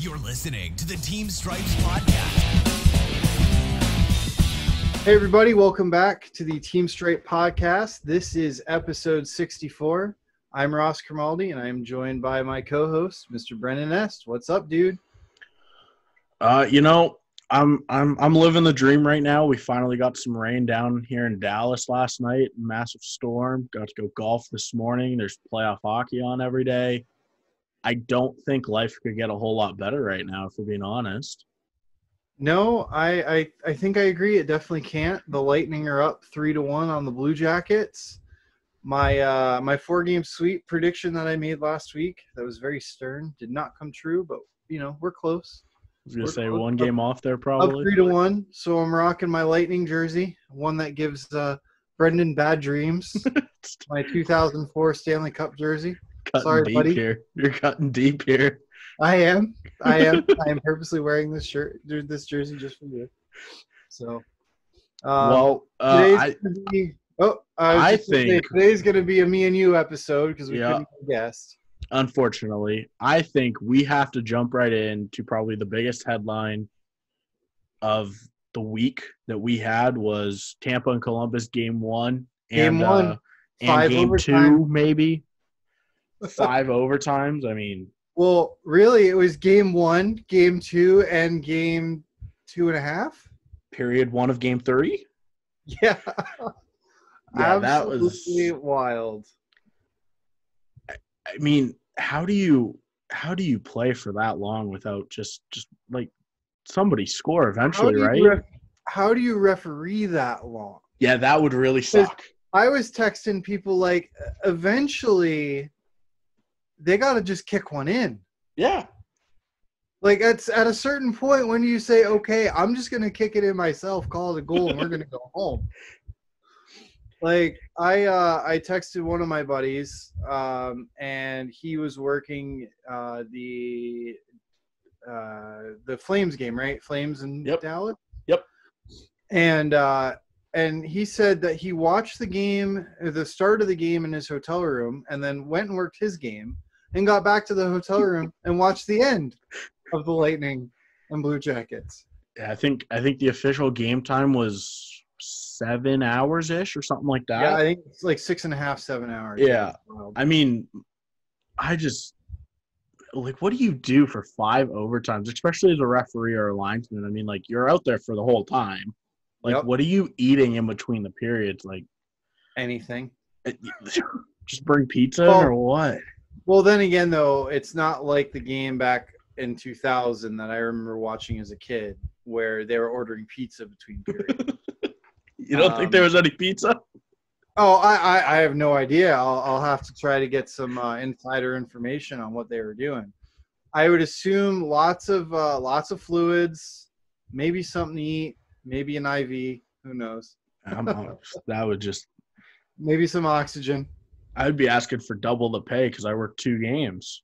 You're listening to the Team Stripes podcast. Hey everybody, welcome back to the Team Stripe podcast. This is episode 64. I'm Ross Cromaldi, and I'm joined by my co-host, Mr. Brenden and Ross. What's up, dude? I'm living the dream right now. We finally got some rain down here in Dallas last night. Massive storm. Got to go golf this morning. There's playoff hockey on every day. I don't think life could get a whole lot better right now, if we're being honest. No, I think I agree. It definitely can't. The Lightning are up 3-1 on the Blue Jackets. My 4-game sweep prediction that I made last week, that was very stern, did not come true, but we're close. I was gonna say close. One game off there probably. Up 3-1. So I'm rocking my Lightning jersey, one that gives Brenden bad dreams. My 2004 Stanley Cup jersey. Cutting Sorry, deep buddy. Here. You're cutting deep here. I am purposely wearing this jersey just for you. So, I think today's going to be a me and you episode because we couldn't have guessed. Unfortunately, I think we have to jump right into probably the biggest headline of the week that we had was Tampa and Columbus game 1 and game overtime. 2 maybe 5 overtimes. I mean, well, really, it was game 1, game 2, and game 2.5. Period 1 of game 3. Yeah, that was wild. I mean, how do you play for that long without just like somebody score eventually, right? How do you referee that long? Yeah, that would really suck. I was texting people like, eventually they got to just kick one in. Yeah. Like at a certain point when you say, okay, I'm just going to kick it in myself, call it a goal, and we're going to go home. Like I texted one of my buddies, and he was working the Flames game, right? Flames in Dallas. Yep. And he said that he watched the start of the game in his hotel room, and then went and worked his game, and got back to the hotel room and watched the end of the Lightning and Blue Jackets. Yeah, I think the official game time was 7 hours-ish or something like that. Yeah, I think it's like 6.5, 7 hours. Yeah. I mean, I just – like, what do you do for 5 overtimes, especially as a referee or a linesman? I mean, like, you're out there for the whole time. Like, What are you eating in between the periods? Like anything. Just bring pizza or what? Well, then again, though, it's not like the game back in 2000 that I remember watching as a kid where they were ordering pizza between periods. You don't think there was any pizza? Oh, I have no idea. I'll have to try to get some insider information on what they were doing. I would assume lots of fluids, maybe something to eat, maybe an IV. Who knows? That would just maybe some oxygen. I'd be asking for double the pay because I worked 2 games.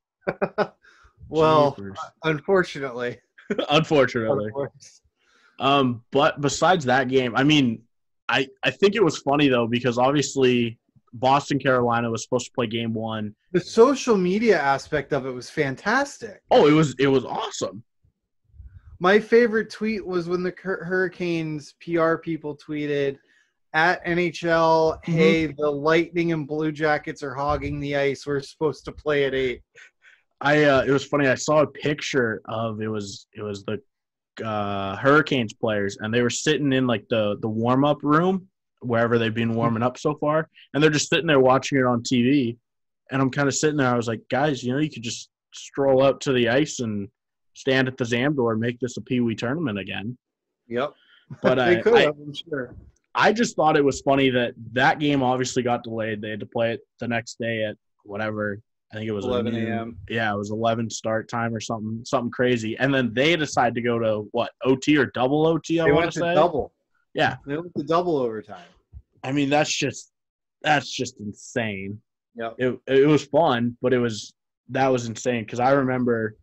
Well, unfortunately. Unfortunately. But besides that game, I mean, I think it was funny, though, because obviously Boston, Carolina was supposed to play game 1. The social media aspect of it was fantastic. Oh, it was awesome. My favorite tweet was when the Hurricanes PR people tweeted, at NHL, hey, the Lightning and Blue Jackets are hogging the ice. We're supposed to play at 8. It was funny. I saw a picture of it was the Hurricanes players, and they were sitting in like the warm-up room wherever they've been warming up so far, and they're just sitting there watching it on TV. And I'm kind of sitting there. I was like, guys, you could just stroll out to the ice and stand at the Zamdor and make this a Pee Wee tournament again. Yep. But they could have, I'm sure. I just thought it was funny that game obviously got delayed. They had to play it the next day at whatever. I think it was 11 a.m. Yeah, it was 11 start time or something crazy. And then they decided to go to what, OT or double OT? They went to double. Yeah, they went to double overtime. I mean, that's just insane. Yeah, it was fun, but that was insane because I remember.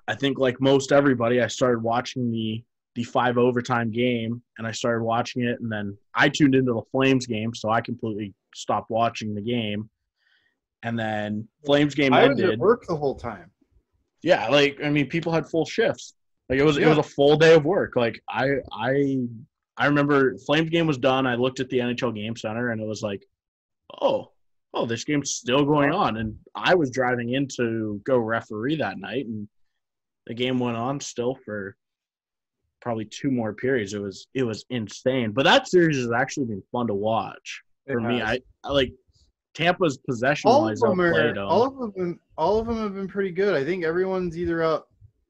I think like most everybody, I started watching the 5 overtime game, and I started watching it, and then I tuned into the Flames game, so I completely stopped watching the game. And then Flames game ended. I was at work the whole time. Yeah, like I mean, people had full shifts. Like it was a full day of work. Like I remember Flames game was done. I looked at the NHL Game Center and it was like, oh, this game's still going on. And I was driving in to go referee that night, and the game went on still for probably 2 more periods. It was insane. But that series has actually been fun to watch for me. I like Tampa's possession wise outplayed them. All of them have been pretty good. I think everyone's either up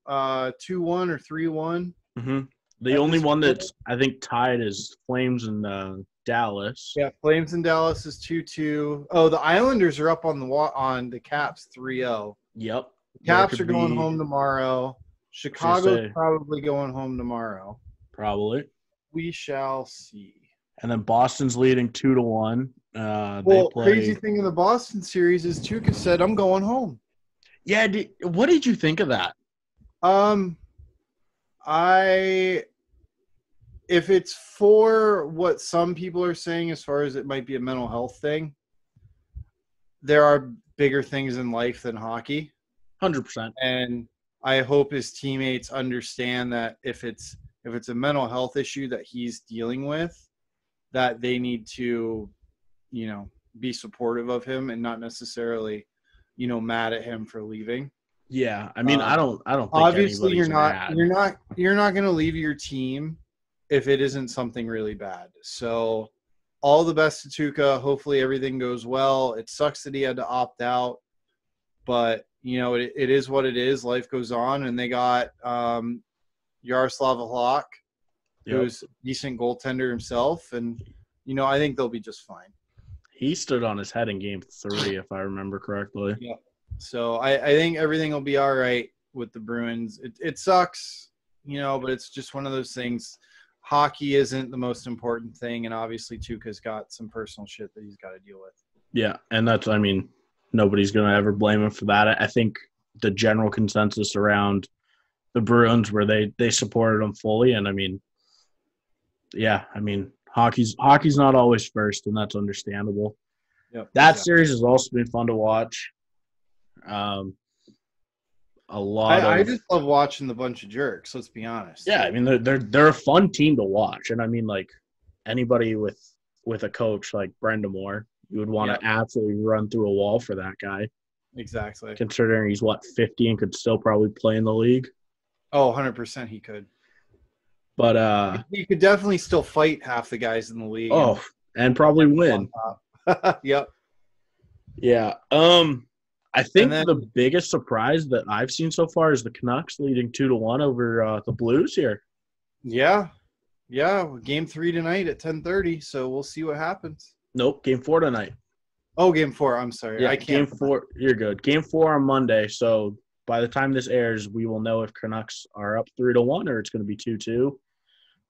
2-1 or 3-1. Mm-hmm. The only one that's I think tied is Flames and Dallas. Yeah, Flames and Dallas is 2-2. Oh, the Islanders are up on the Caps 3-0. Yep. The Caps are going home tomorrow. Chicago's probably going home tomorrow. Probably. We shall see. And then Boston's leading 2-1. Crazy thing in the Boston series is Tuukka said, "I'm going home." Yeah. What did you think of that? If it's for what some people are saying as far as it might be a mental health thing, there are bigger things in life than hockey. 100%. And I hope his teammates understand that if it's a mental health issue that he's dealing with, that they need to, be supportive of him and not necessarily, mad at him for leaving. Yeah, I mean, I don't think obviously you're not going to leave your team if it isn't something really bad. So all the best to Tuukka. Hopefully everything goes well. It sucks that he had to opt out, but it is what it is. Life goes on, and they got Yaroslav Halak, who's a decent goaltender himself, and I think they'll be just fine. He stood on his head in Game 3, if I remember correctly. Yeah. So I think everything will be all right with the Bruins. It sucks, but it's just one of those things. Hockey isn't the most important thing, and obviously Tuukka's got some personal shit that he's got to deal with. Yeah, and nobody's going to ever blame him for that. I think the general consensus around the Bruins where they supported him fully, and hockey's not always first, and that's understandable. Yep, that series has also been fun to watch. I just love watching the bunch of jerks. Let's be honest. Yeah, they're a fun team to watch, and anybody with a coach like Brenden Moore, you would want to absolutely run through a wall for that guy. Exactly. Considering he's 50 and could still probably play in the league. Oh, 100% he could. But he could definitely still fight half the guys in the league. Oh, and probably win. Yep. Yeah. I think the biggest surprise that I've seen so far is the Canucks leading 2-1 over the Blues here. Yeah. Game 3 tonight at 10:30. So we'll see what happens. Nope. Game 4 tonight. Oh, Game 4. I'm sorry. Yeah, Game 4. You're good. Game 4 on Monday. So by the time this airs, we will know if Canucks are up 3-1 or it's going to be 2-2.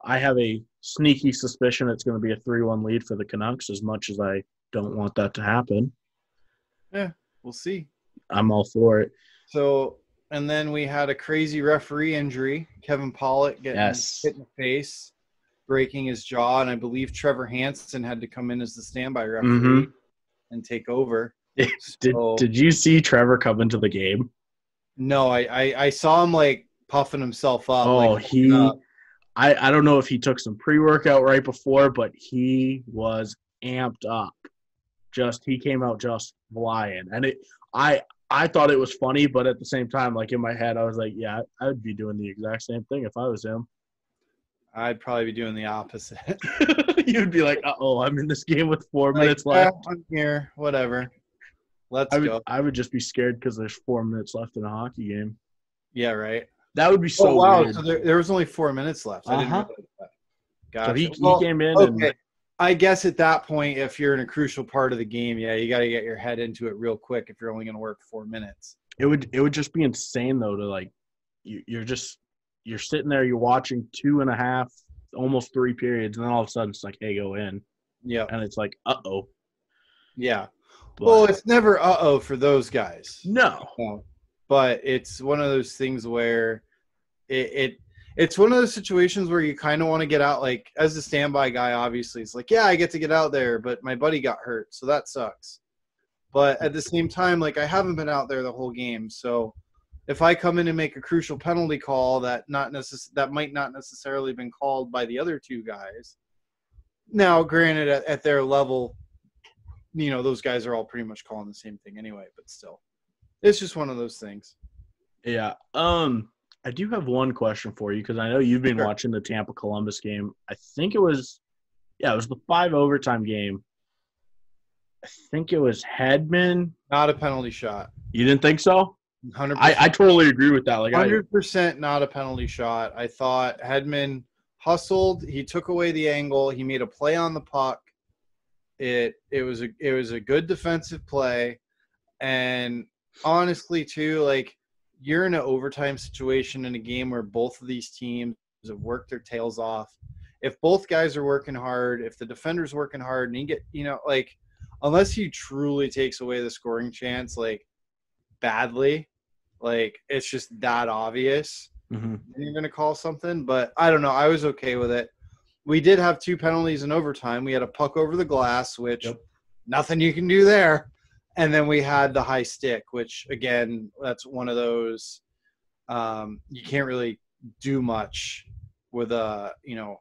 I have a sneaky suspicion it's going to be a 3-1 lead for the Canucks, as much as I don't want that to happen. Yeah, we'll see. I'm all for it. So, and then we had a crazy referee injury. Kevin Pollock getting hit in the face, breaking his jaw, and I believe Trevor Hansen had to come in as the standby referee and take over. Did you see Trevor come into the game? No, I saw him puffing himself up. Oh, I don't know if he took some pre-workout right before, but he was amped up. He came out just flying. And I thought it was funny, but at the same time, in my head, I was like, yeah, I would be doing the exact same thing if I was him. I'd probably be doing the opposite. You'd be like, I'm in this game with 4 minutes left. I'm here, whatever. Let's go. I would just be scared because there's 4 minutes left in a hockey game. Yeah, right. That would be so weird. So there was only 4 minutes left. I didn't realize that. Gotcha. So he came in. Okay. I guess at that point, if you're in a crucial part of the game, you got to get your head into it real quick if you're only going to work 4 minutes. It would just be insane, though, to you're sitting there, you're watching 2.5, almost 3 periods, and then all of a sudden it's like, hey, go in. Yeah. And it's like, uh-oh. Yeah. Well, it's never uh-oh for those guys. No. But it's one of those things where it's one of those situations where you kind of want to get out. As a standby guy, obviously, it's I get to get out there, but my buddy got hurt, so that sucks. But at the same time, I haven't been out there the whole game, so if I come in and make a crucial penalty call that might not necessarily been called by the other two guys. Now, granted, at their level, those guys are all pretty much calling the same thing anyway, but still, it's just one of those things. Yeah. I do have one question for you because I know you've been watching the Tampa Columbus game. I think it was the 5 overtime game. I think it was Hedman. Not a penalty shot. You didn't think so? 100%. I totally agree with that. 100% not a penalty shot. I thought Hedman hustled. He took away the angle. He made a play on the puck. It was a good defensive play, and honestly, too, like, you're in an overtime situation in a game where both of these teams have worked their tails off. If both guys are working hard, if the defender's working hard, and you get, unless he truly takes away the scoring chance, like, badly, like, it's just that obvious. Mm-hmm. You're going to call something, but I don't know. I was okay with it. We did have 2 penalties in overtime. We had a puck over the glass, which nothing you can do there. And then we had the high stick, which, again, that's one of those you can't really do much with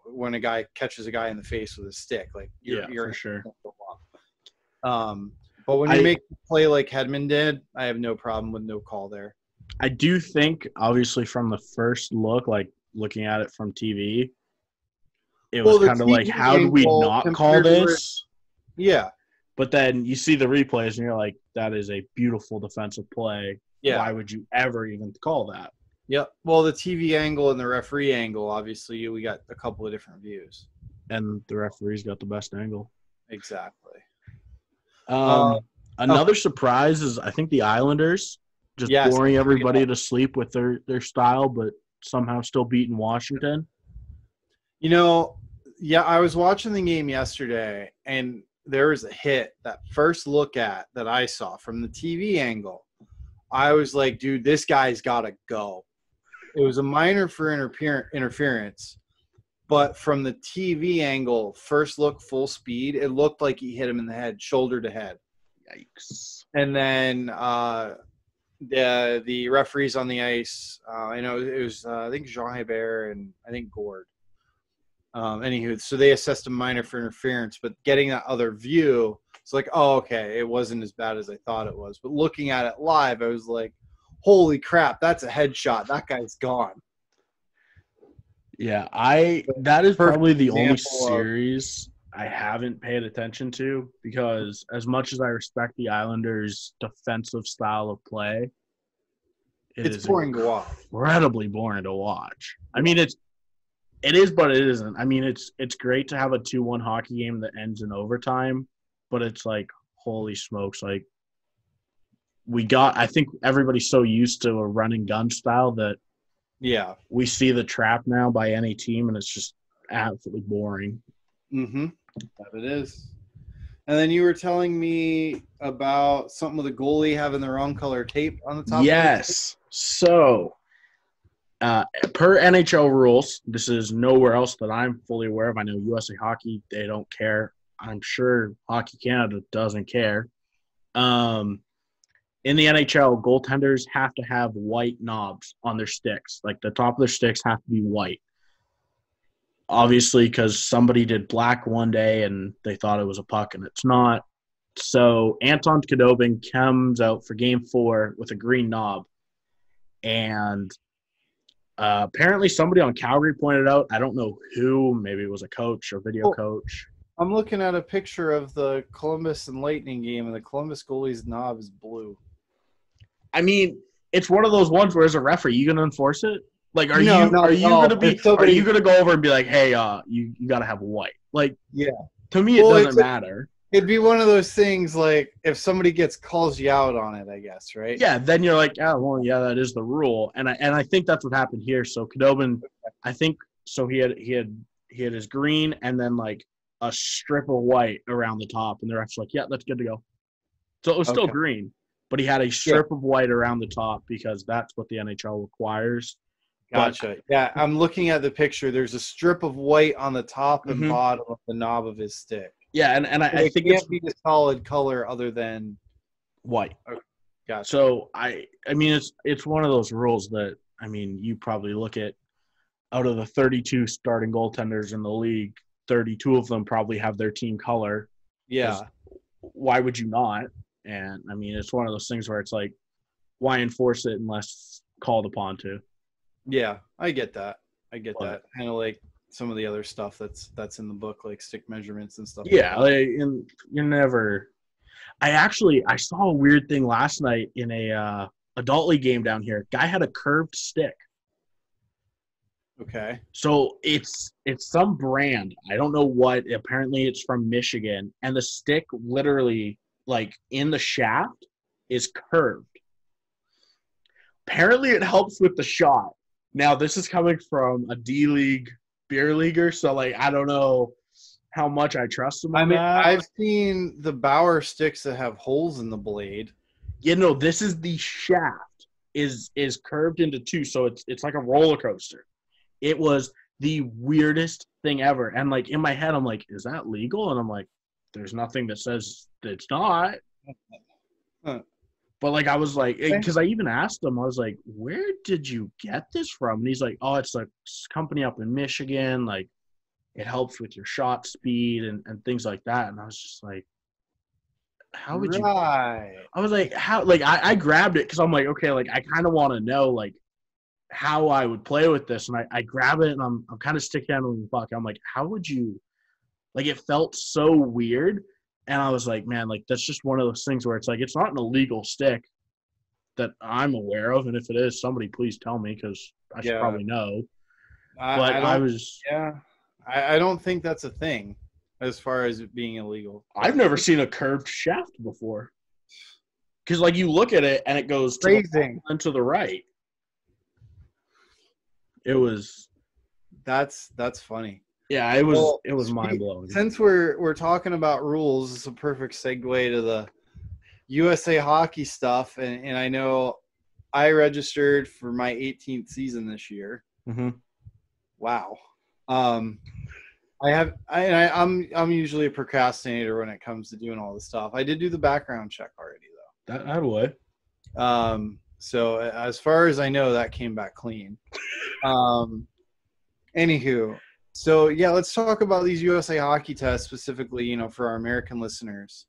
when a guy catches a guy in the face with a stick. Like, you're for sure. But when you make a play like Hedman did, I have no problem with no call there. I do think, obviously, from the first look, like looking at it from TV, it was kind of like, how do we not call this? Yeah. But then you see the replays, and you're like, that is a beautiful defensive play. Yeah. Why would you ever even call that? Yep. Well, the TV angle and the referee angle, obviously, we got a couple of different views. And the referee's got the best angle. Exactly. Another surprise is, I think, the Islanders just boring everybody to sleep with their style, but somehow still beating Washington. I was watching the game yesterday, and there was a hit, that first look at that I saw from the TV angle. I was like, dude, this guy's got to go. It was a minor for interference, but from the TV angle, first look, full speed, it looked like he hit him in the head, shoulder to head. Yikes. And then the referees on the ice, I know it was, I think, Jean Hebert and I think Gord. Anywho, so they assessed a minor for interference, but getting that other view, it's like, oh, okay, it wasn't as bad as I thought it was. But looking at it live, I was like, holy crap, that's a headshot. That guy's gone. Yeah, that is probably the only series I haven't paid attention to, because as much as I respect the Islanders' defensive style of play, it's boring to watch. Incredibly boring to watch. I mean, it is, but it isn't. I mean, it's great to have a 2-1 hockey game that ends in overtime, but it's like, holy smokes, like, I think everybody's so used to a run and gun style that we see the trap now by any team, and it's just absolutely boring. Mm-hmm. That it is. And then you were telling me about something with the goalie having the wrong color tape on the top. Yes. So, per NHL rules, this is nowhere else that I'm fully aware of. I know USA Hockey, they don't care. I'm sure Hockey Canada doesn't care. In the NHL, goaltenders have to have white knobs on their sticks. Like, the top of their sticks have to be white. Obviously, because somebody did black one day and they thought it was a puck, and it's not. So Anton Khudobin comes out for Game 4 with a green knob. And apparently somebody on Calgary pointed out, I don't know who, maybe it was a coach or video coach. I'm looking at a picture of the Columbus and Lightning game, and the Columbus goalie's knob is blue. I mean, it's one of those ones where, as a referee, you going to enforce it? Like, are you going to go over and be like, hey, you got to have white? Like, to me, it doesn't matter. It'd be one of those things, like, if somebody calls you out on it, I guess, right? Yeah, then you're like, that is the rule. And I think that's what happened here. So Khudobin, I think, so he had his green and then, like, a strip of white around the top, and they're actually like, yeah, that's good to go. So it was still green, but he had a strip of white around the top because that's what the NHL requires. Gotcha. Yeah, I'm looking at the picture. There's a strip of white on the top and bottom of the knob of his stick. Yeah, and I think it can't be a solid color other than white. Gotcha. So I mean, it's one of those rules that, I mean, you probably look at, out of the 32 starting goaltenders in the league, 32 of them probably have their team color. Yeah. Why would you not? And I mean, it's one of those things where it's like, why enforce it unless called upon to? Yeah, I get that. Kind of like some of the other stuff that's in the book, like stick measurements and stuff. Yeah, like that. and you're never. I saw a weird thing last night in a adult league game down here. Guy had a curved stick. Okay. So it's some brand. I don't know what. Apparently it's from Michigan, and the stick literally, like, in the shaft is curved. Apparently it helps with the shot. Now this is coming from a D League beer leaguer, so like I don't know how much I trust him on that. I've seen the Bauer sticks that have holes in the blade. You know, this is the shaft is curved into two, so it's like a roller coaster. It was the weirdest thing ever. And like in my head, I'm like, is that legal? And I'm like, there's nothing that says that it's not. Huh. But like I was like, because I even asked him, I was like, where did you get this from? And he's like, oh, it's a company up in Michigan. Like, it helps with your shot speed and things like that. And I was just like, how would you? I was like, how? Like, I grabbed it because I'm like, okay, like I kind of want to know like how I would play with this. And I grab it and I'm kind of stick handling the puck. I'm like, how would you? Like, it felt so weird. And I was like, man, like that's just one of those things where it's like it's not an illegal stick that I'm aware of. And if it is, somebody please tell me because I should probably know. I don't think that's a thing as far as it being illegal. I've never seen a curved shaft before. Because, like, you look at it and it goes to the left and to the right. It was. That's funny. Yeah, it was mind blowing. Since we're talking about rules, it's a perfect segue to the USA Hockey stuff, and I know I registered for my 18th season this year. Mm-hmm. Wow. I'm usually a procrastinator when it comes to doing all this stuff. I did do the background check already though. That would. So as far as I know, that came back clean. Anywho, so yeah, let's talk about these USA Hockey tests specifically. You know, for our American listeners.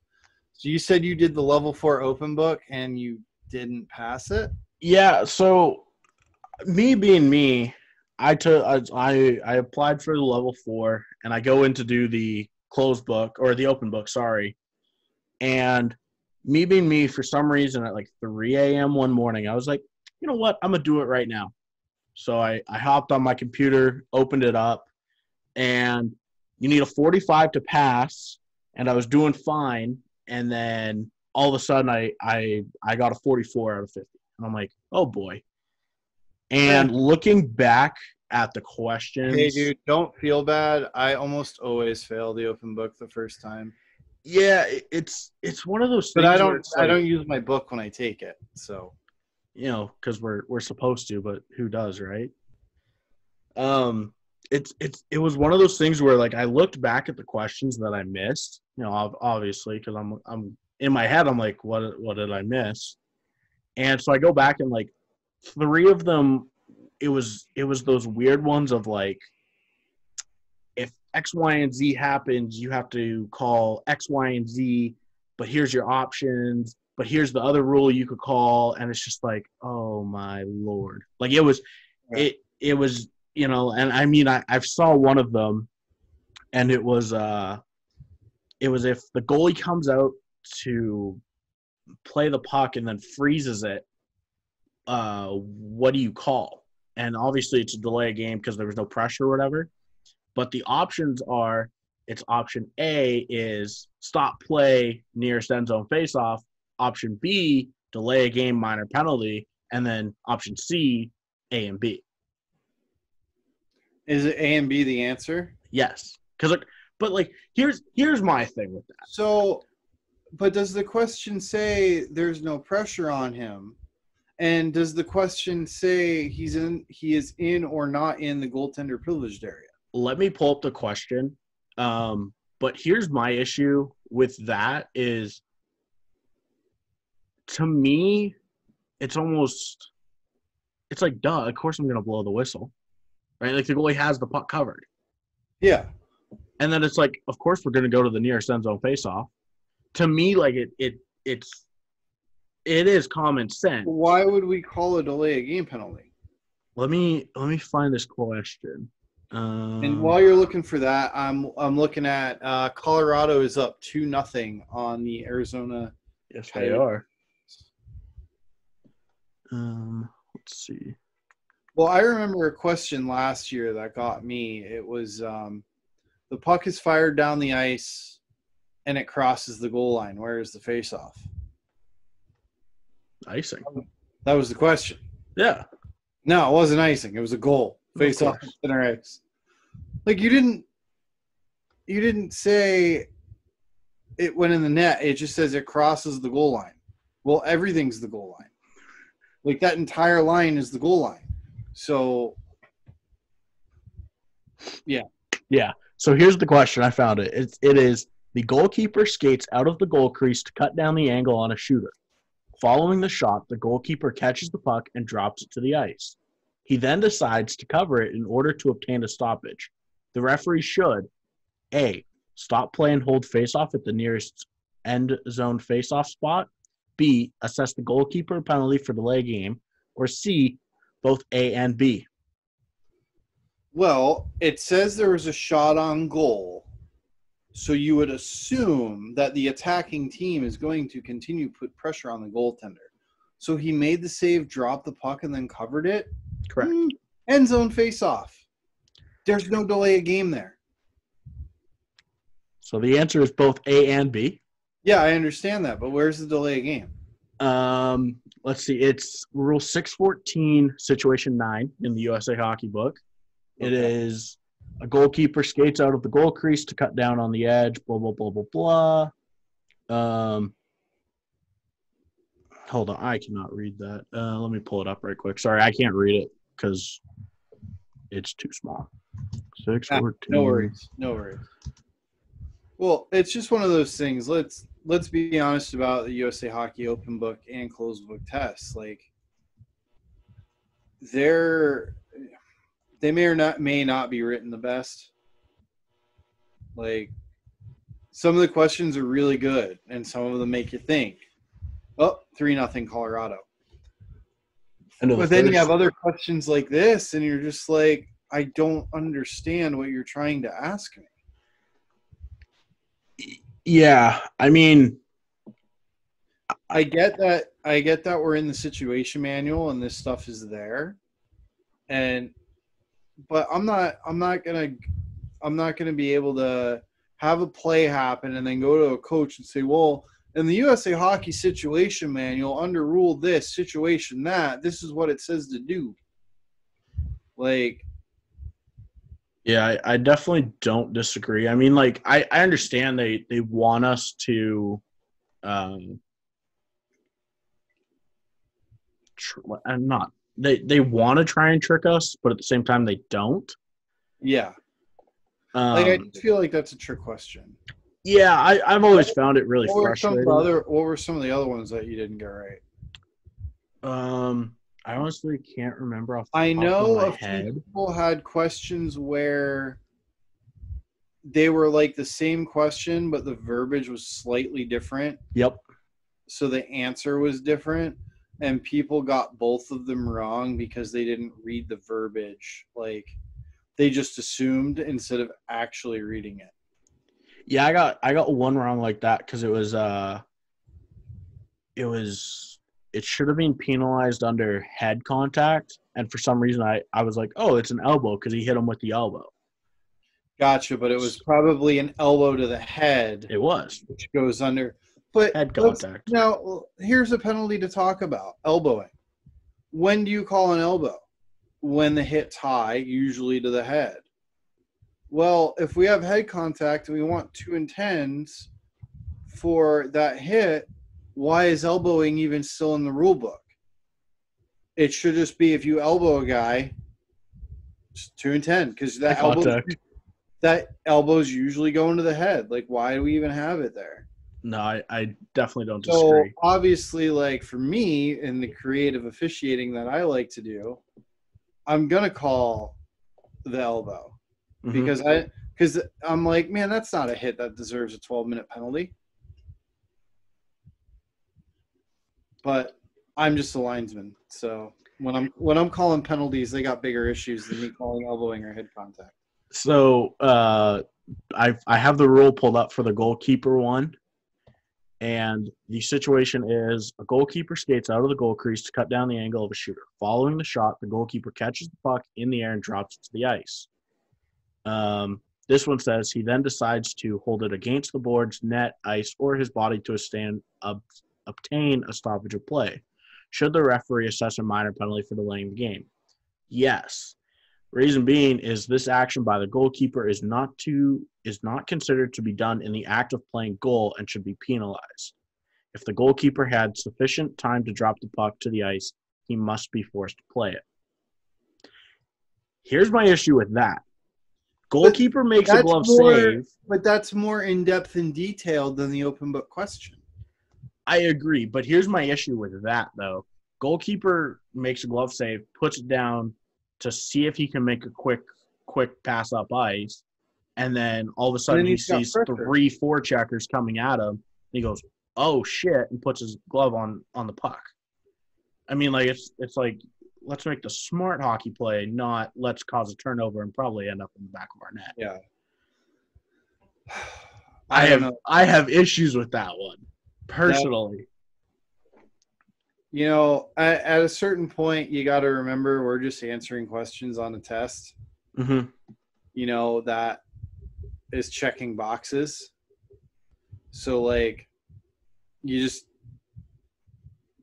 So you said you did the level 4 open book and you didn't pass it? Yeah. So me being me. I applied for the level 4 and I go in to do the closed book or the open book, sorry. And me being me, for some reason at like 3 a.m. one morning, I was like, you know what? I'm going to do it right now. So I hopped on my computer, opened it up, and you need a 45 to pass. And I was doing fine. And then all of a sudden I got a 44 out of 50. And I'm like, oh boy. And looking back at the questions. Hey, dude, don't feel bad. I almost always fail the open book the first time. Yeah, it's one of those things. But I don't use my book when I take it. So, you know, because we're supposed to, but who does, right? It was one of those things where like I looked back at the questions that I missed. You know, obviously, because I'm in my head, I'm like, what did I miss? And so I go back and like. 3 of them, it was those weird ones of like, if X, Y, and Z happens, you have to call X, Y, and Z, but here's your options, but here's the other rule you could call, and it's just like, oh my Lord. Like it was, you know, and I mean, I saw one of them, and it was if the goalie comes out to play the puck and then freezes it, what do you call? And obviously it's a delay of game because there was no pressure or whatever. But the options are, it's option A is stop play, nearest end zone faceoff. Option B, delay a game, minor penalty. And then option C, A and B. Is it A and B the answer? Yes. But like, here's my thing with that. So, but does the question say there's no pressure on him? And does the question say he is in or not in the goaltender privileged area? Let me pull up the question. But here's my issue with that is to me, it's like, duh, of course I'm going to blow the whistle, right? Like, the goalie has the puck covered. Yeah. And then it's like, of course we're going to go to the nearest end zone faceoff. To me, like, it is common sense. Why would we call a delay a game penalty? Let me find this question. And while you're looking for that, I'm looking at Colorado is up 2-0 on the Arizona. Yes, they are. Let's see. Well, I remember a question last year that got me. It was the puck is fired down the ice and it crosses the goal line. Where is the faceoff? Icing. That was the question. Yeah. No, it wasn't icing. It was a goal. Face off center ice. Like you didn't say it went in the net. It just says it crosses the goal line. Well, everything's the goal line. Like that entire line is the goal line. So yeah. Yeah. So here's the question. I found it. It is the goalkeeper skates out of the goal crease to cut down the angle on a shooter. Following the shot, the goalkeeper catches the puck and drops it to the ice. He then decides to cover it in order to obtain a stoppage. The referee should A. Stop play and hold faceoff at the nearest end zone faceoff spot. B. Assess the goalkeeper penalty for delay game. Or C. Both A and B. Well, it says there was a shot on goal. So you would assume that the attacking team is going to continue to put pressure on the goaltender. So he made the save, dropped the puck, and then covered it. Correct. End zone face-off. There's no delay of game there. So the answer is both A and B. Yeah, I understand that, but where's the delay of game? Let's see. It's Rule 614, Situation 9 in the USA Hockey book. Okay. It is a goalkeeper skates out of the goal crease to cut down on the edge, blah, blah, blah, blah, blah. Hold on. I cannot read that. Let me pull it up right quick. Sorry, I can't read it because it's too small. 614. No worries. No worries. Well, it's just one of those things. Let's be honest about the USA Hockey Open Book and Closed Book tests. Like, they may not be written the best. Like, some of the questions are really good, and some of them make you think. Oh, 3-0 Colorado. But then you have other questions like this, and you're just like, I don't understand what you're trying to ask me. Yeah, I mean, I get that we're in the situation manual and this stuff is there, but I'm not gonna be able to have a play happen and then go to a coach and say, well, in the USA Hockey situation manual, under rule this, situation that, this is what it says to do. Like, yeah, I definitely don't disagree. I mean, like, I understand they want us to they want to try and trick us, but at the same time they don't. Yeah. Like, I just feel like that's a trick question. Yeah, I've always found it really frustrating. What were some of the other ones that you didn't get right? I honestly can't remember off the I top know of a my head. few people had questions where they were like the same question, but the verbiage was slightly different. Yep. So the answer was different, and people got both of them wrong because they didn't read the verbiage. Like, they just assumed instead of actually reading it. Yeah, I got one wrong like that because it should have been penalized under head contact, and for some reason I was like, oh, it's an elbow because he hit him with the elbow. Gotcha, but it was probably an elbow to the head. It was, which goes under. But head contact. Now, here's a penalty to talk about: elbowing. When do you call an elbow? When the hit's high, usually to the head. Well, if we have head contact and we want 2 and 10s for that hit, why is elbowing even still in the rule book? It should just be if you elbow a guy, just 2 and 10, because that elbow's usually going to the head. Like, why do we even have it there? No, I definitely don't So disagree. obviously, like for me in the creative officiating that I like to do, I'm gonna call the elbow Mhm. because I'm like, man, that's not a hit that deserves a 12-minute penalty. But I'm just a linesman, so when I'm calling penalties, they got bigger issues than me calling elbowing or head contact. So I have the rule pulled up for the goalkeeper one, and the situation is a goalkeeper skates out of the goal crease to cut down the angle of a shooter. Following the shot, the goalkeeper catches the puck in the air and drops it to the ice. This one says he then decides to hold it against the boards, net, ice, or his body to obtain a stoppage of play. Should the referee assess a minor penalty for delaying the game? Yes. Reason being is this action by the goalkeeper is not considered to be done in the act of playing goal and should be penalized. If the goalkeeper had sufficient time to drop the puck to the ice, he must be forced to play it. Here's my issue with that. Goalkeeper makes a glove save. But that's more in-depth and detailed than the open book question. I agree, but here's my issue with that, though. Goalkeeper makes a glove save, puts it down to see if he can make a quick pass up ice, and then all of a sudden he sees 3 4-checkers coming at him. And he goes, "Oh shit!" and puts his glove on the puck. I mean, like it's like, let's make the smart hockey play, not let's cause a turnover and probably end up in the back of our net. Yeah. I have issues with that one, personally. You know, at a certain point, you got to remember we're just answering questions on a test. Mm-hmm. You know, that is checking boxes. So, like, you just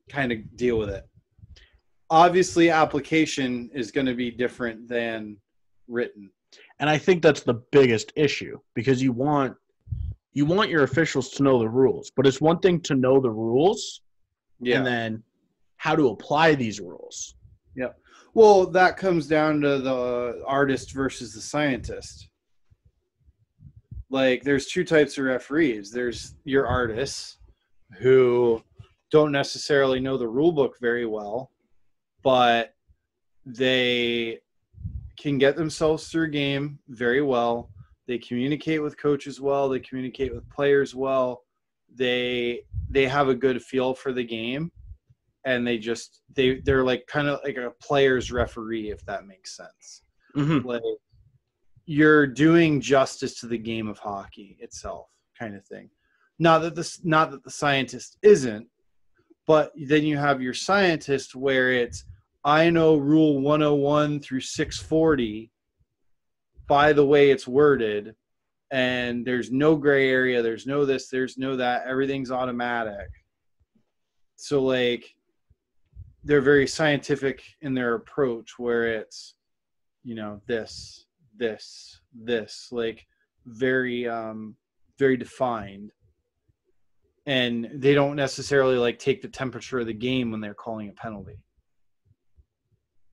kind of deal with it. Obviously, application is going to be different than written. And I think that's the biggest issue because you want your officials to know the rules. But it's one thing to know the rules and then how to apply these rules. Yeah. Well, that comes down to the artist versus the scientist. Like, there's two types of referees. There's your artists who don't necessarily know the rule book very well, but they can get themselves through a game very well. They communicate with coaches well. They communicate with players well. They have a good feel for the game. And they're like kind of like a player's referee, if that makes sense. Mm-hmm. Like, you're doing justice to the game of hockey itself, kind of thing. Not that the scientist isn't, but then you have your scientist where it's, I know rule 101 through 640 by the way it's worded, and there's no gray area, there's no this, there's no that, everything's automatic. So, like, they're very scientific in their approach where it's, you know, this, like very, very defined. And they don't necessarily like take the temperature of the game when they're calling a penalty.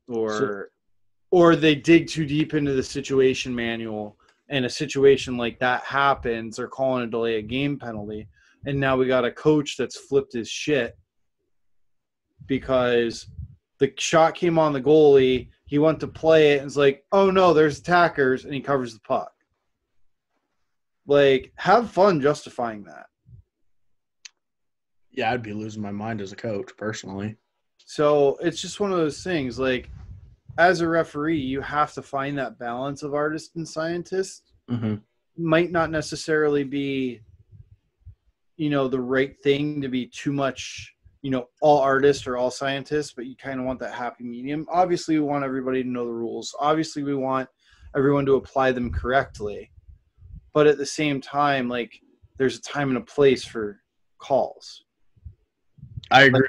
Or they dig too deep into the situation manual and a situation like that happens, they're calling a delay a game penalty. And now we got a coach that's flipped his shit because the shot came on the goalie, he went to play it, and it's like, oh no, there's attackers, and he covers the puck. Like, have fun justifying that. Yeah, I'd be losing my mind as a coach, personally. So it's just one of those things, like, as a referee, you have to find that balance of artist and scientist. Mm-hmm. Might not necessarily be, you know, the right thing to be too much, you know, all artists or all scientists, but you kind of want that happy medium. Obviously, we want everybody to know the rules. Obviously, we want everyone to apply them correctly. But at the same time, like, there's a time and a place for calls. I agree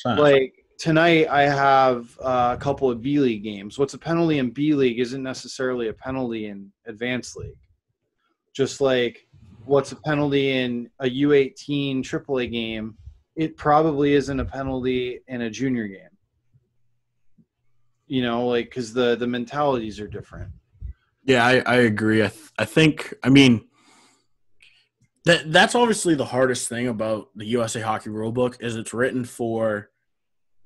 100%. Like, tonight I have a couple of B-League games. What's a penalty in B-League isn't necessarily a penalty in Advanced League. Just like what's a penalty in a U18 AAA game, it probably isn't a penalty in a junior game. You know, like, because the mentalities are different. Yeah, I agree. I think, I mean, That's obviously the hardest thing about the USA Hockey Rulebook is it's written for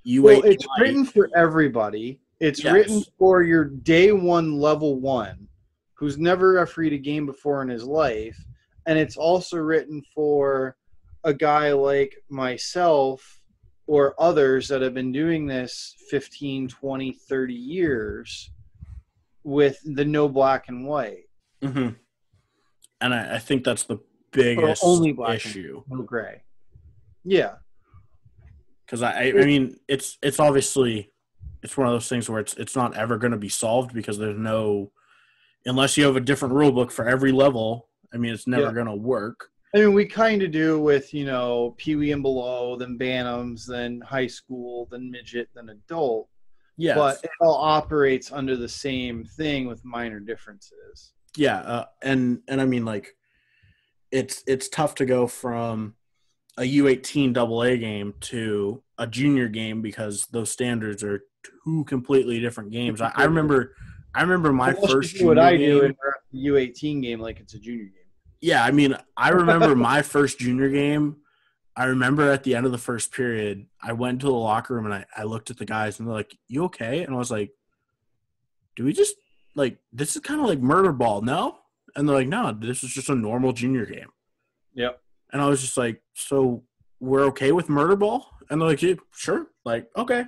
Well, U8 it's light. written for everybody. It's written Yes. for your day one level one, who's never refereed a game before in his life, and it's also written for a guy like myself or others that have been doing this 15, 20, 30 years with the no black and white. hmm And I think that's the Or biggest only black and issue. white, no gray. Yeah. Because I mean, it's obviously it's one of those things where it's not ever going to be solved because there's no unless you have a different rule book for every level. I mean, it's never Yeah. going to work. I mean, we kind of do with, Pee Wee and below, then Bantams, then high school, then midget, then adult. But Yes. it all operates under the same thing with minor differences. Yeah. And I mean, like, it's tough to go from a U18 AA game to a junior game because those standards are two completely different games. I remember my Unless you first do what junior I do game. and ref the U18 game like it's a junior game. Yeah, I mean, I remember my first junior game. I remember at the end of the first period, I went to the locker room and I looked at the guys and they're like, "You okay?" And I was like, "Do we just like this is kind of like murder ball, no?" And they're like, "No, this is just a normal junior game." Yep. And I was just like, "So we're okay with murder ball?" And they're like, "Yeah, sure." Like, okay.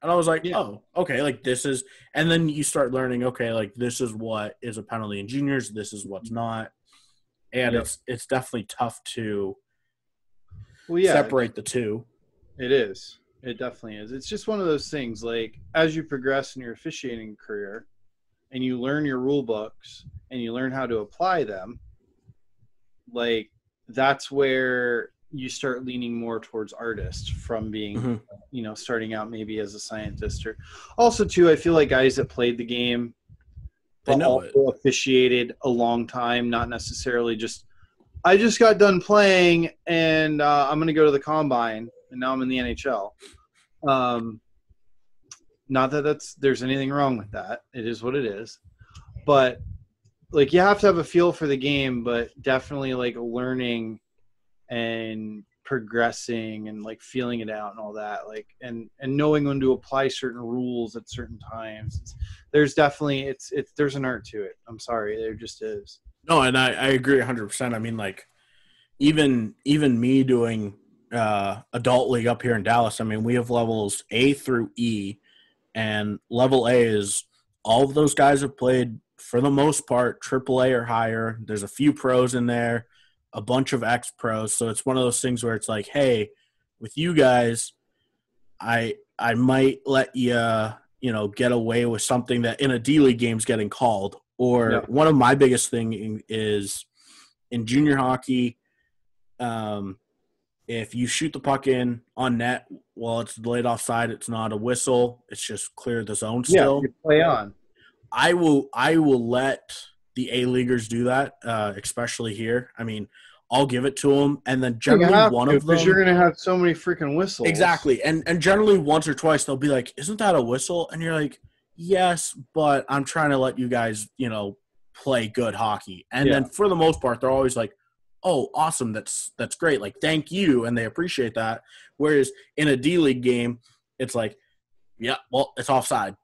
And I was like, Yeah. "Oh, okay." Like this is, and then you start learning, okay, like this is what is a penalty in juniors. This is what's not, and Yep. it's definitely tough to Well, yeah, separate the two. it is. It definitely is. It's just one of those things. Like, as you progress in your officiating career and you learn your rule books and you learn how to apply them, like, that's where you start leaning more towards artist from being, starting out maybe as a scientist. Or also, too, I feel like guys that played the game They but know it. also officiated a long time, not necessarily just, I just got done playing and I'm going to go to the combine and now I'm in the NHL. Not that there's anything wrong with that. It is what it is. But like, you have to have a feel for the game, but definitely like learning and progressing and like feeling it out and all that, like, and knowing when to apply certain rules at certain times. There's definitely there's an art to it. I'm sorry, there just is. No, and I agree 100%. I mean, like, even me doing adult league up here in Dallas, I mean, we have levels A through E, and level A is all of those guys have played for the most part AAA or higher. There's a few pros in there, a bunch of ex pros. So it's one of those things where it's like, hey, with you guys, I might let you get away with something that in a D League game's getting called. Or Yeah. one of my biggest thing is in junior hockey, if you shoot the puck in on net while it's delayed offside, it's not a whistle. It's just clear the zone still. Yeah, you play on. I will let the A-leaguers do that, especially here. I mean, I'll give it to them, and then generally one of them, because you're gonna have so many freaking whistles. exactly, and generally once or twice they'll be like, "Isn't that a whistle?" And you're like, "Yes, but I'm trying to let you guys, play good hockey." And then for the most part, they're always like, "Oh, awesome, that's great, like thank you," and they appreciate that. Whereas in a D League game, it's like, "Yeah, well, it's offside."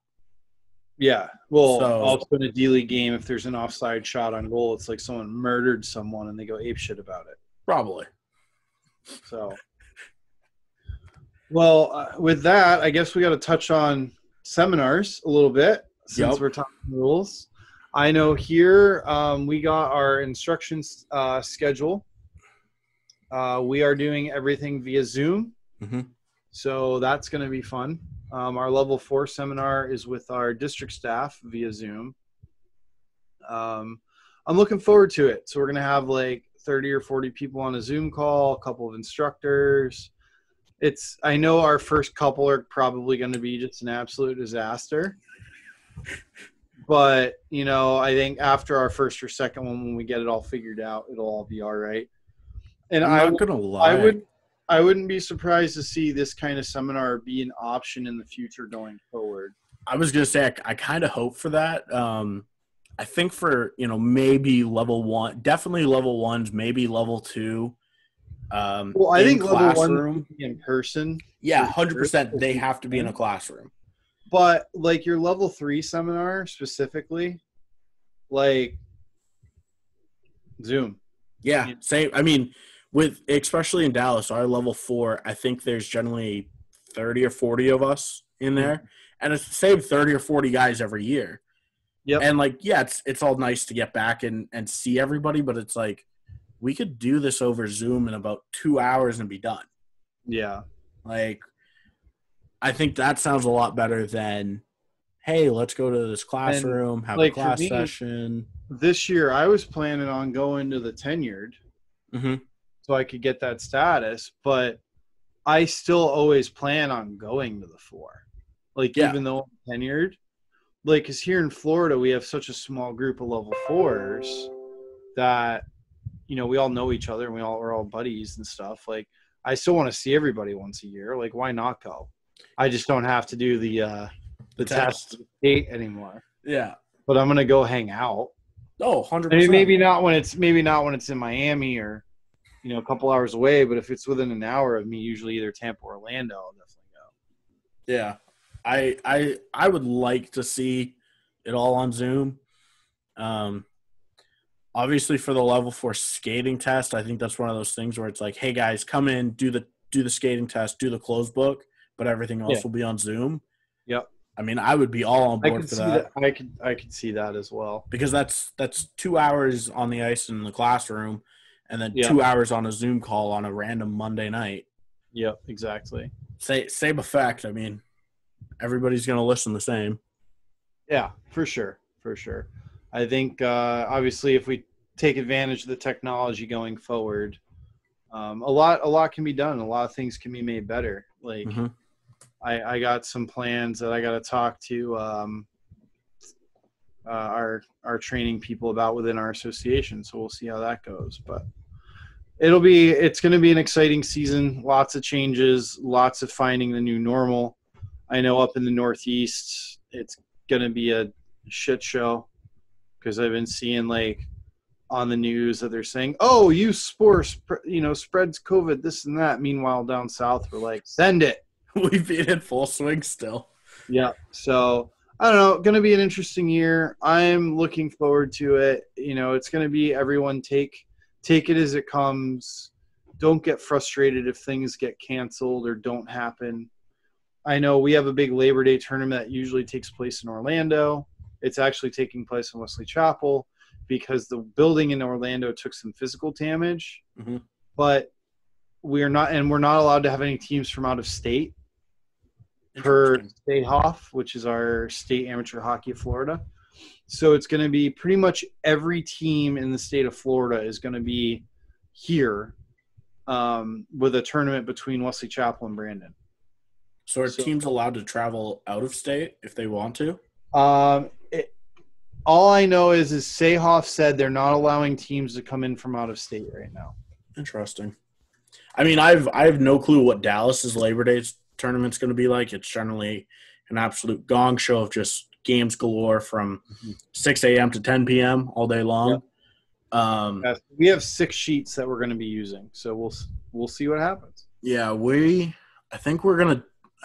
Yeah. Well, So- also in a D League game, if there's an offside shot on goal, it's like someone murdered someone and they go apeshit about it. Probably. So, well, with that, I guess we got to touch on seminars a little bit since Yep. we're talking rules. I know here we got our instructions schedule. We are doing everything via Zoom. Mhm. So that's going to be fun. Our level 4 seminar is with our district staff via Zoom. I'm looking forward to it. So we're going to have like 30 or 40 people on a Zoom call, a couple of instructors. I know our first couple are probably going to be just an absolute disaster. But, I think after our first or second one, when we get it all figured out, it'll all be all right. And I'm not gonna lie. I wouldn't be surprised to see this kind of seminar be an option in the future going forward. I was gonna say I kind of hope for that. I think for, maybe level 1, definitely level 1s, maybe level 2. Well, I think level 1 should be in person. Yeah, for sure, 100%. They have to be in a classroom. But like your level 3 seminar specifically, like Zoom. Yeah, same. I mean, especially in Dallas, our level 4, I think there's generally 30 or 40 of us in there, and it's the same 30 or 40 guys every year. Yep. And like, yeah, it's all nice to get back and see everybody, but it's like we could do this over Zoom in about 2 hours and be done. Yeah. Like, I think that sounds a lot better than, hey, let's go to this classroom, have a class session. This year, I was planning on going to the tenured so I could get that status, but I still always plan on going to the 4. Like, even though I'm tenured, like, because here in Florida, we have such a small group of level 4s that, we all know each other and we're all buddies and stuff. Like, I still want to see everybody once a year. Like, why not go? I just don't have to do the test date anymore. Yeah. But I'm going to go hang out. Oh, 100%. I mean, maybe not when it's in Miami or, a couple hours away, but if it's within an hour of me, usually either Tampa or Orlando, I'll definitely go. Yeah. I would like to see it all on Zoom. Obviously for the level 4 skating test, I think that's one of those things where it's like, hey guys, come in, do the skating test, do the closed book, but everything else will be on Zoom. Yep. I mean, I would be all on board for that. I could see that as well. Because that's 2 hours on the ice in the classroom and then 2 hours on a Zoom call on a random Monday night. Yep, exactly. Same effect. I mean, everybody's going to listen the same. Yeah, for sure. For sure. I think, obviously, if we take advantage of the technology going forward, a lot can be done. A lot of things can be made better. Like, I got some plans that I got to talk to our training people about within our association. So we'll see how that goes. But it's going to be an exciting season. Lots of changes, lots of finding the new normal. I know up in the Northeast, it's going to be a shit show because I've been seeing like on the news that they're saying, "Oh, you sports, spreads COVID, this and that." Meanwhile, down south, we're like, "Send it." We've been in full swing still. Yeah. So I don't know. Going to be an interesting year. I'm looking forward to it. It's going to be everyone take it as it comes. Don't get frustrated if things get canceled or don't happen. I know we have a big Labor Day tournament that usually takes place in Orlando. It's actually taking place in Wesley Chapel because the building in Orlando took some physical damage. But we're not allowed to have any teams from out of state per State Hoff, which is our state amateur hockey of Florida. So it's going to be pretty much every team in the state of Florida is going to be here with a tournament between Wesley Chapel and Brenden. So are teams allowed to travel out of state if they want to? All I know is Sayhoff said they're not allowing teams to come in from out of state right now. Interesting. I mean, I have no clue what Dallas's Labor Day tournament's going to be like. It's generally an absolute gong show of just games galore from 6 a.m. to 10 p.m. all day long. Yep. We have 6 sheets that we're going to be using, so we'll see what happens. Yeah, I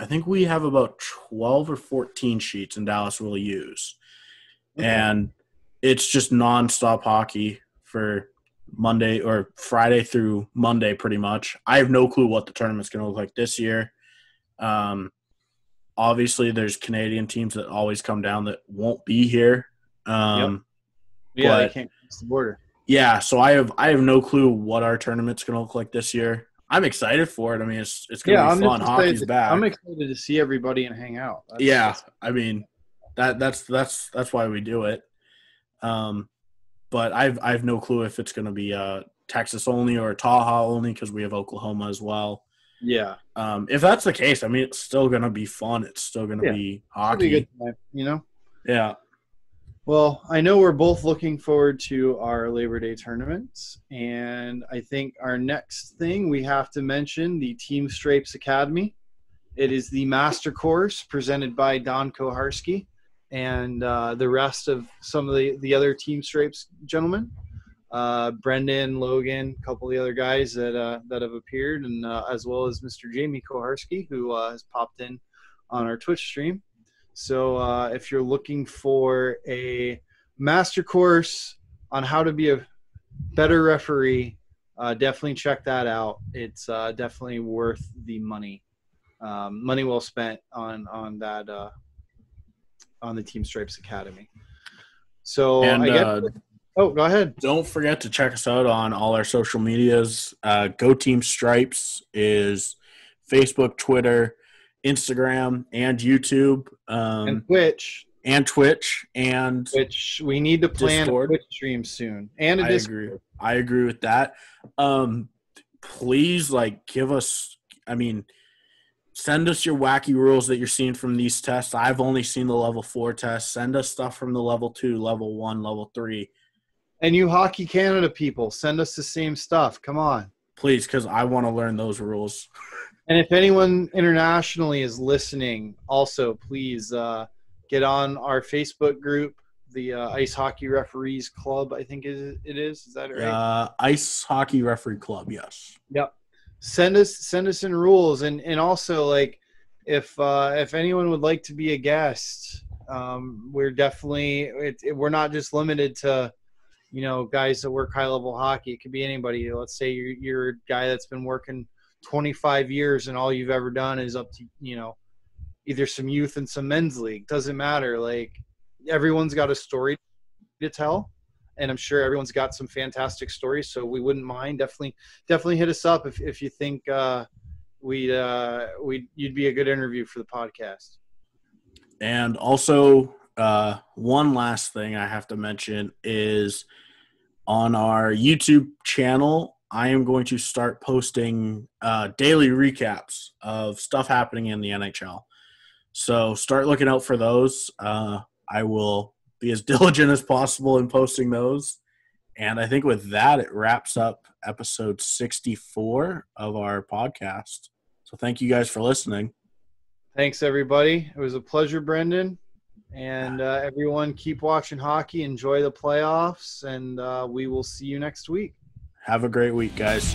think we have about 12 or 14 sheets in Dallas we'll use. Okay. And it's just nonstop hockey for Monday or Friday through Monday pretty much. I have no clue what the tournament's going to look like this year. Obviously, there's Canadian teams that always come down that won't be here. Yeah, they can't cross the border. Yeah, so I have no clue what our tournament's going to look like this year. I'm excited for it. I mean, it's going to be fun. Hockey's back. I'm excited to see everybody and hang out. I mean, that's why we do it. But I've no clue if it's going to be Texas only or Tahoe only because we have Oklahoma as well. Yeah. If that's the case, I mean, it's still going to be fun. It's still going to be hockey. It'll be a good time, Yeah. Well, I know we're both looking forward to our Labor Day tournaments, and I think our next thing we have to mention the Team Stripes Academy. It is the master course presented by Don Koharski, and the rest of some of the other Team Stripes gentlemen. Brenden, Logan, a couple of the other guys that have appeared, and as well as Mr. Jamie Koharski, who has popped in on our Twitch stream. So if you're looking for a master course on how to be a better referee, definitely check that out. It's definitely worth the money. Money well spent on that on the Team Stripes Academy. So And I guess. Oh, go ahead. don't forget to check us out on all our social medias. Go Team Stripes is Facebook, Twitter, Instagram, and YouTube. And Twitch. And Twitch. And Which we need to plan Discord. a Twitch stream soon. And a Discord. I agree with that. Please, give us, send us your wacky rules that you're seeing from these tests. I've only seen the level 4 tests. Send us stuff from the level 2, level 1, level 3. And you Hockey Canada people, send us the same stuff. Come on. Please, because I want to learn those rules. And if anyone internationally is listening, also please get on our Facebook group, the Ice Hockey Referees Club, I think it is. Is that right? Ice Hockey Referee Club, yes. Yep. Send us in rules, and also if anyone would like to be a guest, we're definitely we're not just limited to guys that work high level hockey. It could be anybody. Let's say you're a guy that's been working 25 years and all you've ever done is up to either some youth and some men's league. Doesn't matter. Everyone's got a story to tell, and I'm sure everyone's got some fantastic stories, so we wouldn't mind. Definitely hit us up if you think you'd be a good interview for the podcast. And also, one last thing I have to mention is on our YouTube channel, I am going to start posting daily recaps of stuff happening in the NHL. So start looking out for those. I will be as diligent as possible in posting those. And I think with that, it wraps up episode 64 of our podcast. So thank you guys for listening. Thanks, everybody. It was a pleasure, Brenden. And everyone, keep watching hockey. Enjoy the playoffs. And we will see you next week. Have a great week, guys.